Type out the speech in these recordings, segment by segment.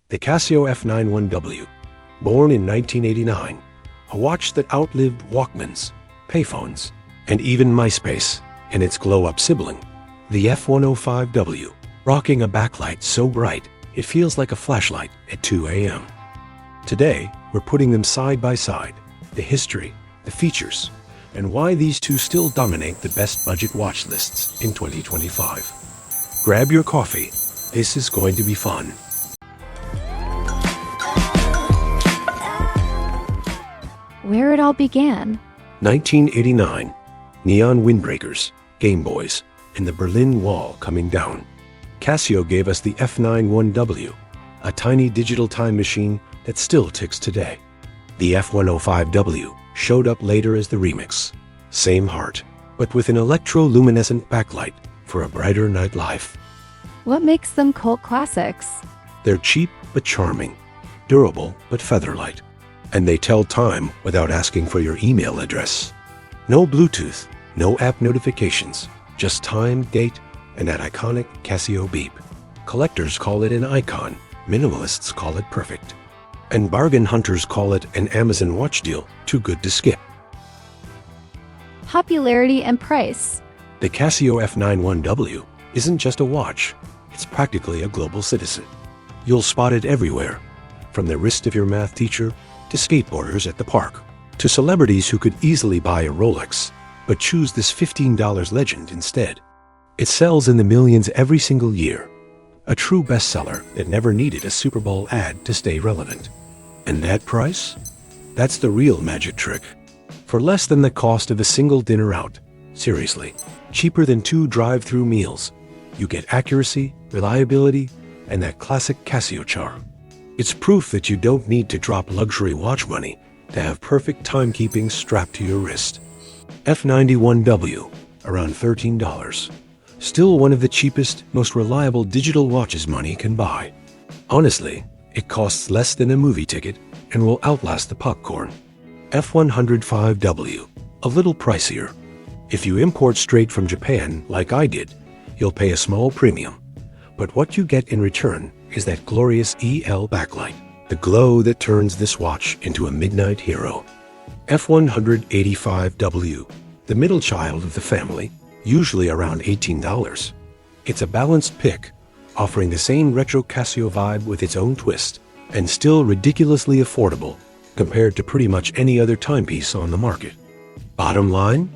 The Casio F-91W, born in 1989, a watch that outlived Walkmans, payphones, and even MySpace and its glow-up sibling, the F-105W, rocking a backlight so bright it feels like a flashlight at 2 a.m. Today, we're putting them side by side, the history, the features, and why these two still dominate the best budget watch lists in 2025. Grab your coffee. This is going to be fun. Where it all began. 1989. Neon windbreakers, Game Boys, and the Berlin Wall coming down. Casio gave us the F-91W, a tiny digital time machine that still ticks today. The F-105W showed up later as the remix. Same heart, but with an electroluminescent backlight for a brighter night life. What makes them cult classics? They're cheap but charming, durable but featherlight, and they tell time without asking for your email address. No Bluetooth, no app notifications, just time, date, and that iconic Casio beep. Collectors call it an icon, minimalists call it perfect, and bargain hunters call it an Amazon watch deal too good to skip. Popularity and price. The Casio F-91W isn't just a watch, it's practically a global citizen. You'll spot it everywhere, from the wrist of your math teacher to skateboarders at the park, to celebrities who could easily buy a Rolex, but choose this $15 legend instead. It sells in the millions every single year, a true bestseller that never needed a Super Bowl ad to stay relevant. And that price? That's the real magic trick. For less than the cost of a single dinner out, seriously, cheaper than 2 drive-through meals, you get accuracy, reliability, and that classic Casio charm. It's proof that you don't need to drop luxury watch money to have perfect timekeeping strapped to your wrist. F-91W, around $13. Still one of the cheapest, most reliable digital watches money can buy. Honestly, it costs less than a movie ticket and will outlast the popcorn. F-105W, a little pricier. If you import straight from Japan, like I did, you'll pay a small premium. But what you get in return is that glorious EL backlight, the glow that turns this watch into a midnight hero. F-185W, the middle child of the family, usually around $18. It's a balanced pick, offering the same retro Casio vibe with its own twist, and still ridiculously affordable compared to pretty much any other timepiece on the market. Bottom line,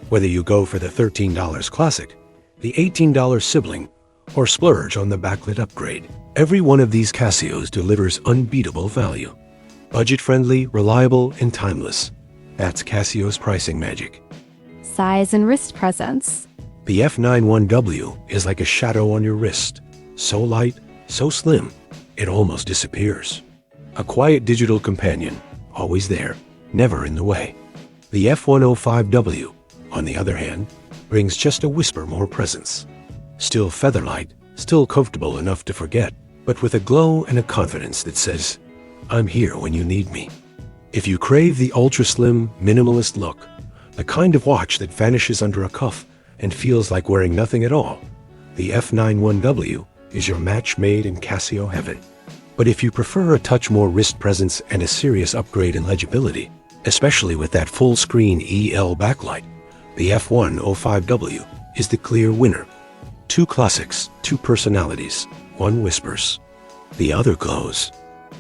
whether you go for the $13 classic, the $18 sibling, or splurge on the backlit upgrade, every one of these Casios delivers unbeatable value. Budget-friendly, reliable, and timeless. That's Casio's pricing magic. Size and wrist presence. The F-91W is like a shadow on your wrist. So light, so slim, it almost disappears. A quiet digital companion, always there, never in the way. The F-105W, on the other hand, brings just a whisper more presence. Still featherlight, still comfortable enough to forget, but with a glow and a confidence that says, I'm here when you need me. If you crave the ultra-slim, minimalist look, the kind of watch that vanishes under a cuff and feels like wearing nothing at all, the F-91W is your match made in Casio heaven. But if you prefer a touch more wrist presence and a serious upgrade in legibility, especially with that full-screen EL backlight, the F-105W is the clear winner. 2 classics, 2 personalities, one whispers, the other glows.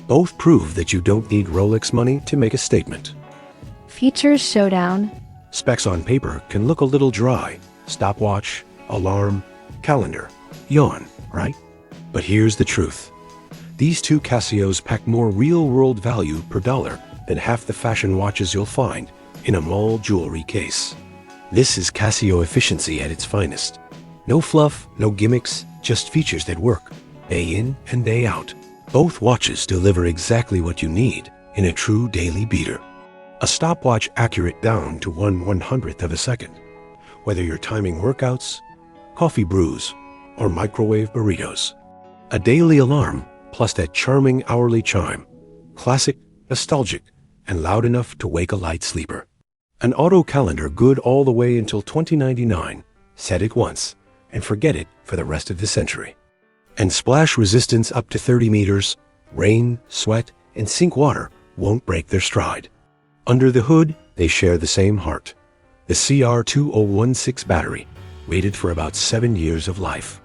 Both prove that you don't need Rolex money to make a statement. Features Showdown. Specs on paper can look a little dry. Stopwatch, alarm, calendar. Yawn, right? But here's the truth. These 2 Casios pack more real-world value per dollar than half the fashion watches you'll find in a mall jewelry case. This is Casio efficiency at its finest. No fluff, no gimmicks, just features that work, day in and day out. Both watches deliver exactly what you need in a true daily beater. A stopwatch accurate down to 1/100th of a second, whether you're timing workouts, coffee brews, or microwave burritos. A daily alarm, plus that charming hourly chime, classic, nostalgic, and loud enough to wake a light sleeper. An auto calendar good all the way until 2099. Set it once, and forget it for the rest of the century. And splash resistance up to 30 meters, Rain, sweat, and sink water won't break their stride. Under the hood, they share the same heart. The CR2016 battery, rated for about 7 years of life.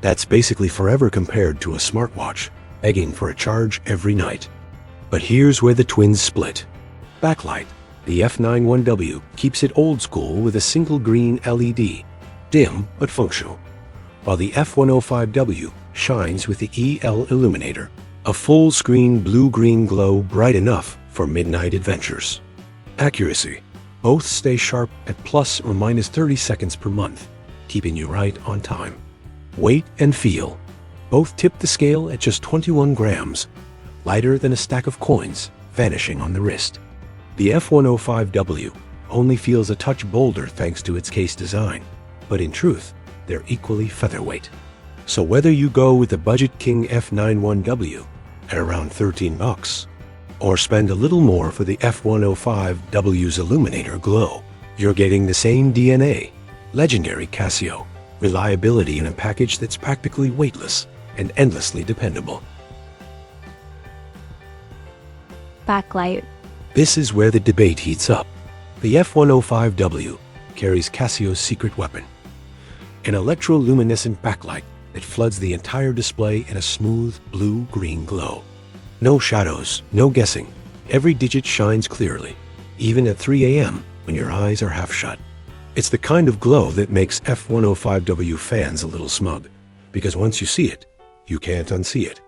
That's basically forever compared to a smartwatch, begging for a charge every night. But here's where the twins split. Backlight, the F-91W, keeps it old school with a single green LED, dim but functional, while the F-105W shines with the EL illuminator, a full-screen blue-green glow bright enough for midnight adventures. Accuracy, both stay sharp at plus or minus 30 seconds per month, keeping you right on time. Weight and feel, both tip the scale at just 21 grams, lighter than a stack of coins vanishing on the wrist. The F-105W only feels a touch bolder thanks to its case design, but in truth, they're equally featherweight. So whether you go with the Budget King F-91W at around $13, or spend a little more for the F-105W's illuminator glow, you're getting the same DNA, legendary Casio, reliability in a package that's practically weightless and endlessly dependable. Backlight. This is where the debate heats up. The F-105W carries Casio's secret weapon, an electroluminescent backlight that floods the entire display in a smooth blue-green glow. No shadows, no guessing. Every digit shines clearly, even at 3 a.m. when your eyes are half shut. It's the kind of glow that makes F-105W fans a little smug, because once you see it, you can't unsee it.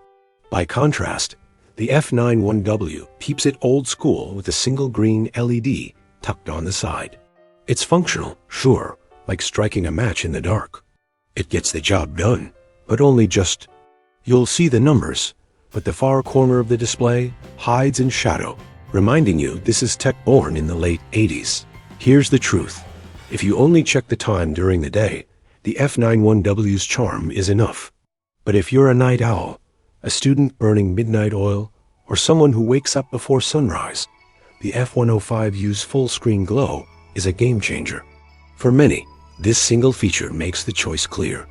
By contrast, the F-91W keeps it old school with a single green LED tucked on the side. It's functional, sure, like striking a match in the dark. It gets the job done, but only just. You'll see the numbers, but the far corner of the display hides in shadow, reminding you this is tech born in the late 80s. Here's the truth. If you only check the time during the day, the F-91W's charm is enough. But if you're a night owl, a student burning midnight oil, or someone who wakes up before sunrise, the F-105W's full-screen glow is a game-changer. For many, this single feature makes the choice clear.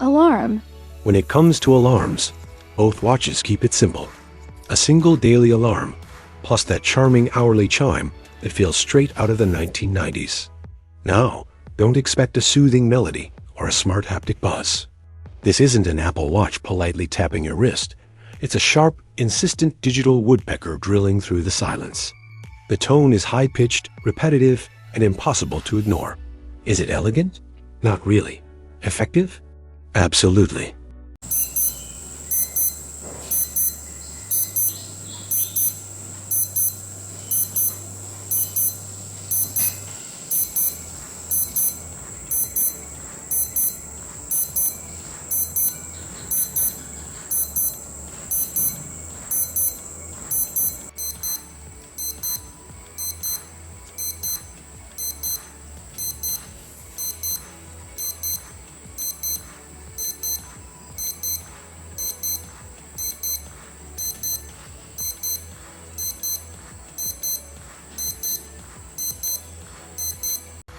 Alarm. When it comes to alarms, both watches keep it simple. A single daily alarm, plus that charming hourly chime that feels straight out of the 1990s. Now, don't expect a soothing melody or a smart haptic buzz. This isn't an Apple Watch politely tapping your wrist. It's a sharp, insistent digital woodpecker drilling through the silence. The tone is high-pitched, repetitive, and impossible to ignore. Is it elegant? Not really. Effective? Absolutely.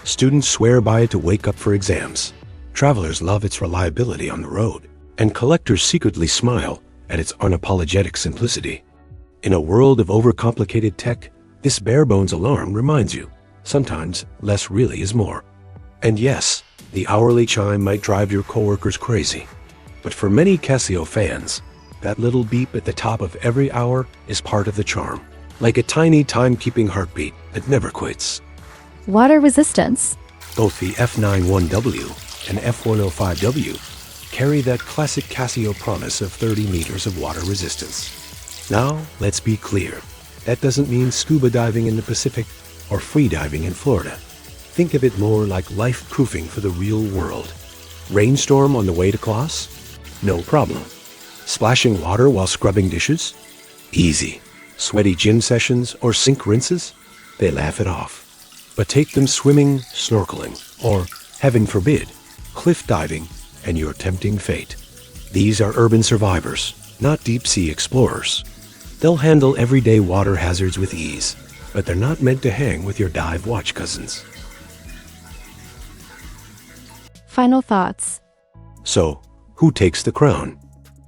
Students swear by it to wake up for exams. Travelers love its reliability on the road, and collectors secretly smile at its unapologetic simplicity. In a world of overcomplicated tech, this bare-bones alarm reminds you, sometimes less really is more. And yes, the hourly chime might drive your coworkers crazy, but for many Casio fans, that little beep at the top of every hour is part of the charm, like a tiny time-keeping heartbeat that never quits. Water resistance. Both the F-91W and F-105W carry that classic Casio promise of 30 meters of water resistance. Now, let's be clear. That doesn't mean scuba diving in the Pacific or free diving in Florida. Think of it more like life-proofing for the real world. Rainstorm on the way to class? No problem. Splashing water while scrubbing dishes? Easy. Sweaty gym sessions or sink rinses? They laugh it off. But take them swimming, snorkeling, or, heaven forbid, cliff diving and your tempting fate. These are urban survivors, not deep-sea explorers. They'll handle everyday water hazards with ease, but they're not meant to hang with your dive watch cousins. Final thoughts. So, who takes the crown?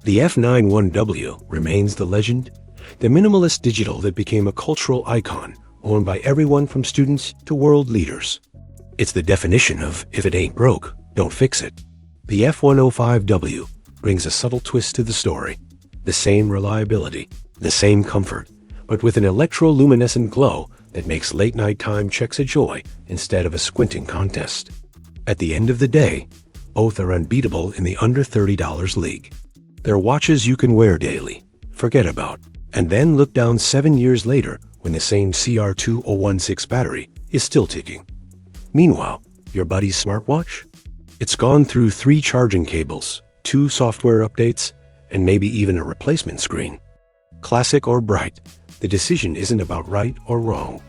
The F-91W remains the legend, the minimalist digital that became a cultural icon owned by everyone from students to world leaders. It's the definition of if it ain't broke, don't fix it. The F-105W brings a subtle twist to the story. The same reliability, the same comfort, but with an electroluminescent glow that makes late-night time checks a joy instead of a squinting contest. At the end of the day, both are unbeatable in the under $30 league. They're watches you can wear daily, forget about, and then look down 7 years later when the same CR2016 battery is still ticking. Meanwhile, your buddy's smartwatch? It's gone through 3 charging cables, 2 software updates, and maybe even a replacement screen. Classic or bright, the decision isn't about right or wrong.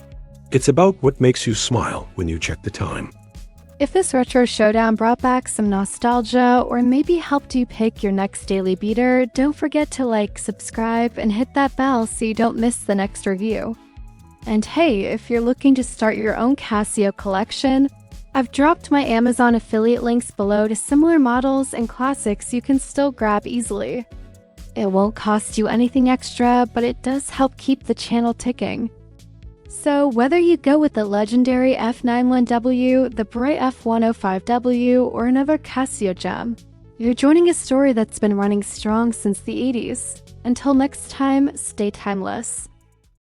It's about what makes you smile when you check the time. If this retro showdown brought back some nostalgia or maybe helped you pick your next daily beater, don't forget to like, subscribe, and hit that bell so you don't miss the next review. And hey, if you're looking to start your own Casio collection, I've dropped my Amazon affiliate links below to similar models and classics you can still grab easily. It won't cost you anything extra, but it does help keep the channel ticking. So whether you go with the legendary F-91W, the bright F-105W, or another Casio gem, you're joining a story that's been running strong since the 80s. Until next time, stay timeless.